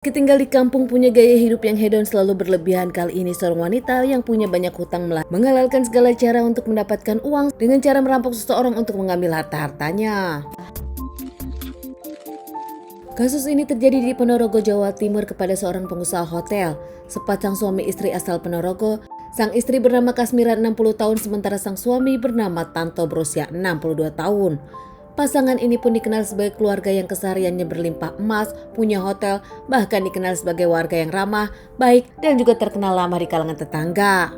Tinggal di kampung punya gaya hidup yang hedon selalu berlebihan. Kali ini seorang wanita yang punya banyak hutang menghalalkan segala cara untuk mendapatkan uang dengan cara merampok seseorang untuk mengambil harta-hartanya. Kasus ini terjadi di Ponorogo, Jawa Timur kepada seorang pengusaha hotel. Sepasang suami istri asal Ponorogo. Sang istri bernama Kasmira 60 tahun sementara sang suami bernama Tanto berusia 62 tahun. Pasangan ini pun dikenal sebagai keluarga yang kesehariannya berlimpah emas, punya hotel, bahkan dikenal sebagai warga yang ramah, baik, dan juga terkenal lama di kalangan tetangga.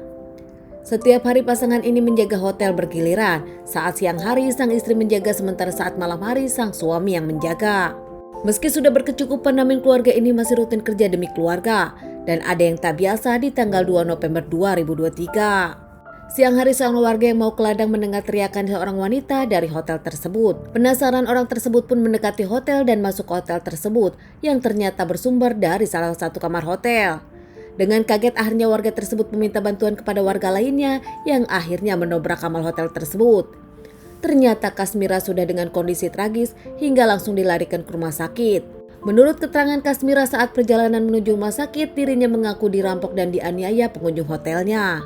Setiap hari pasangan ini menjaga hotel bergiliran. Saat siang hari sang istri menjaga, sementara saat malam hari sang suami yang menjaga. Meski sudah berkecukupan, namun keluarga ini masih rutin kerja demi keluarga. Dan ada yang tak biasa di tanggal 2 November 2023. Siang hari seorang warga yang mau ke ladang mendengar teriakan seorang wanita dari hotel tersebut. Penasaran, orang tersebut pun mendekati hotel dan masuk ke hotel tersebut yang ternyata bersumber dari salah satu kamar hotel. Dengan kaget akhirnya warga tersebut meminta bantuan kepada warga lainnya yang akhirnya mendobrak kamar hotel tersebut. Ternyata Kasmira sudah dengan kondisi tragis hingga langsung dilarikan ke rumah sakit. Menurut keterangan Kasmira saat perjalanan menuju rumah sakit, dirinya mengaku dirampok dan dianiaya pengunjung hotelnya.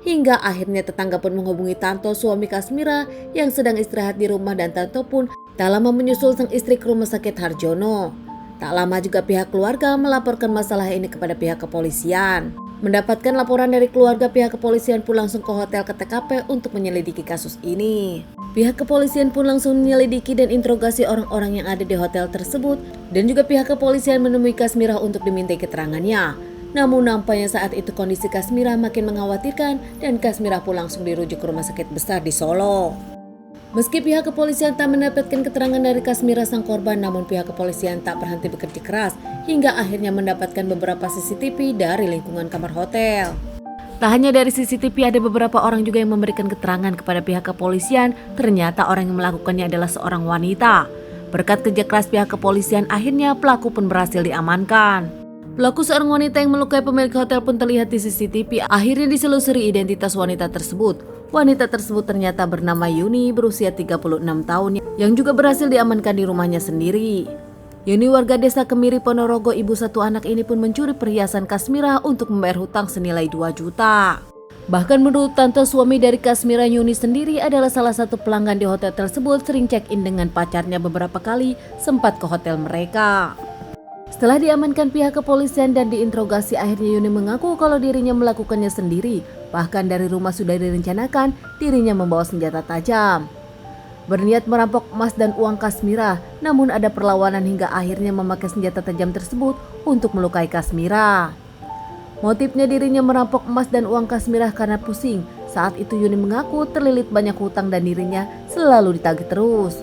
Hingga akhirnya tetangga pun menghubungi Tanto, suami Kasmira yang sedang istirahat di rumah, dan Tanto pun tak lama menyusul sang istri ke rumah sakit Harjono. Tak lama juga pihak keluarga melaporkan masalah ini kepada pihak kepolisian. Mendapatkan laporan dari keluarga, pihak kepolisian pun langsung ke hotel ke TKP untuk menyelidiki kasus ini. Pihak kepolisian pun langsung menyelidiki dan interogasi orang-orang yang ada di hotel tersebut, dan juga pihak kepolisian menemui Kasmira untuk dimintai keterangannya. Namun nampaknya saat itu kondisi Kasmira makin mengkhawatirkan dan Kasmira pun langsung dirujuk ke rumah sakit besar di Solo. Meski pihak kepolisian tak mendapatkan keterangan dari Kasmira sang korban, namun pihak kepolisian tak berhenti bekerja keras hingga akhirnya mendapatkan beberapa CCTV dari lingkungan kamar hotel. Tak hanya dari CCTV, ada beberapa orang juga yang memberikan keterangan kepada pihak kepolisian. Ternyata orang yang melakukannya adalah seorang wanita. Berkat kerja keras pihak kepolisian, akhirnya pelaku pun berhasil diamankan. Pelaku seorang wanita yang melukai pemilik hotel pun terlihat di CCTV. Akhirnya diselusuri identitas wanita tersebut. Wanita tersebut ternyata bernama Yuni, berusia 36 tahun, yang juga berhasil diamankan di rumahnya sendiri. Yuni warga desa Kemiri, Ponorogo, ibu satu anak ini pun mencuri perhiasan Kasmira untuk membayar hutang senilai 2 juta. Bahkan menurut Tanto, suami dari Kasmira, Yuni sendiri adalah salah satu pelanggan di hotel tersebut, sering check-in dengan pacarnya beberapa kali sempat ke hotel mereka. Setelah diamankan pihak kepolisian dan diinterogasi, akhirnya Yuni mengaku kalau dirinya melakukannya sendiri. Bahkan dari rumah sudah direncanakan dirinya membawa senjata tajam. Berniat merampok emas dan uang Kasmira, namun ada perlawanan hingga akhirnya memakai senjata tajam tersebut untuk melukai Kasmira. Motifnya dirinya merampok emas dan uang Kasmira karena pusing. Saat itu Yuni mengaku terlilit banyak hutang dan dirinya selalu ditagih terus.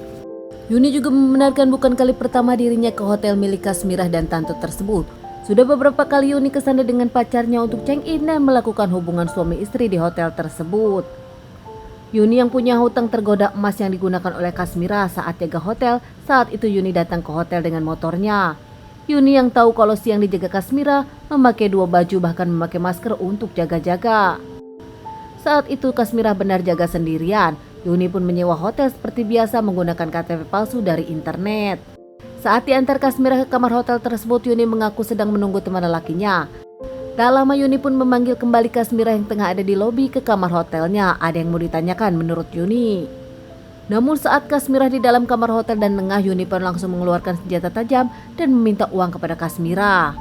Yuni juga membenarkan bukan kali pertama dirinya ke hotel milik Kasmira dan Tanto tersebut. Sudah beberapa kali Yuni kesana dengan pacarnya untuk check-in dan melakukan hubungan suami istri di hotel tersebut. Yuni yang punya hutang tergoda emas yang digunakan oleh Kasmira saat jaga hotel. Saat itu Yuni datang ke hotel dengan motornya. Yuni yang tahu kalau siang dijaga Kasmira memakai 2 baju, bahkan memakai masker untuk jaga-jaga. Saat itu Kasmira benar jaga sendirian. Yuni pun menyewa hotel seperti biasa menggunakan KTP palsu dari internet. Saat diantar Kasmira ke kamar hotel tersebut, Yuni mengaku sedang menunggu teman lelakinya. Tak lama Yuni pun memanggil kembali Kasmira yang tengah ada di lobi ke kamar hotelnya. Ada yang mau ditanyakan menurut Yuni. Namun saat Kasmira di dalam kamar hotel dan lengah, Yuni pun langsung mengeluarkan senjata tajam dan meminta uang kepada Kasmira.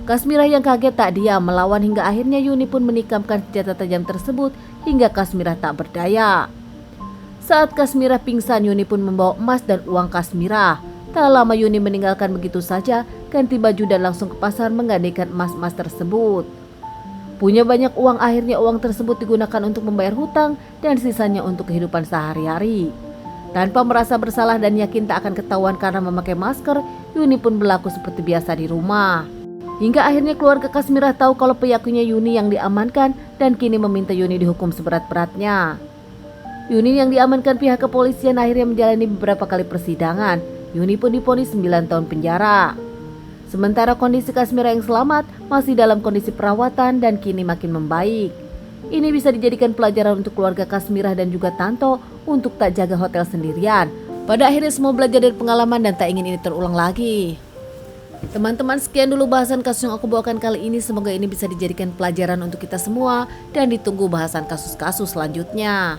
Kasmira yang kaget tak diam, melawan hingga akhirnya Yuni pun menikamkan senjata tajam tersebut hingga Kasmira tak berdaya. Saat Kasmira pingsan, Yuni pun membawa emas dan uang Kasmira. Tak lama Yuni meninggalkan begitu saja, ganti baju dan langsung ke pasar menggadaikan emas-emas tersebut. Punya banyak uang, akhirnya uang tersebut digunakan untuk membayar hutang dan sisanya untuk kehidupan sehari-hari. Tanpa merasa bersalah dan yakin tak akan ketahuan karena memakai masker, Yuni pun berlaku seperti biasa di rumah. Hingga akhirnya keluarga Kasmira tahu kalau pelakunya Yuni yang diamankan dan kini meminta Yuni dihukum seberat-beratnya. Yuni yang diamankan pihak kepolisian akhirnya menjalani beberapa kali persidangan. Yuni pun divonis 9 tahun penjara. Sementara kondisi Kasmira yang selamat masih dalam kondisi perawatan dan kini makin membaik. Ini bisa dijadikan pelajaran untuk keluarga Kasmira dan juga Tanto untuk tak jaga hotel sendirian. Pada akhirnya semua belajar dari pengalaman dan tak ingin ini terulang lagi. Teman-teman, sekian dulu bahasan kasus yang aku bawakan kali ini. Semoga ini bisa dijadikan pelajaran untuk kita semua dan ditunggu bahasan kasus-kasus selanjutnya.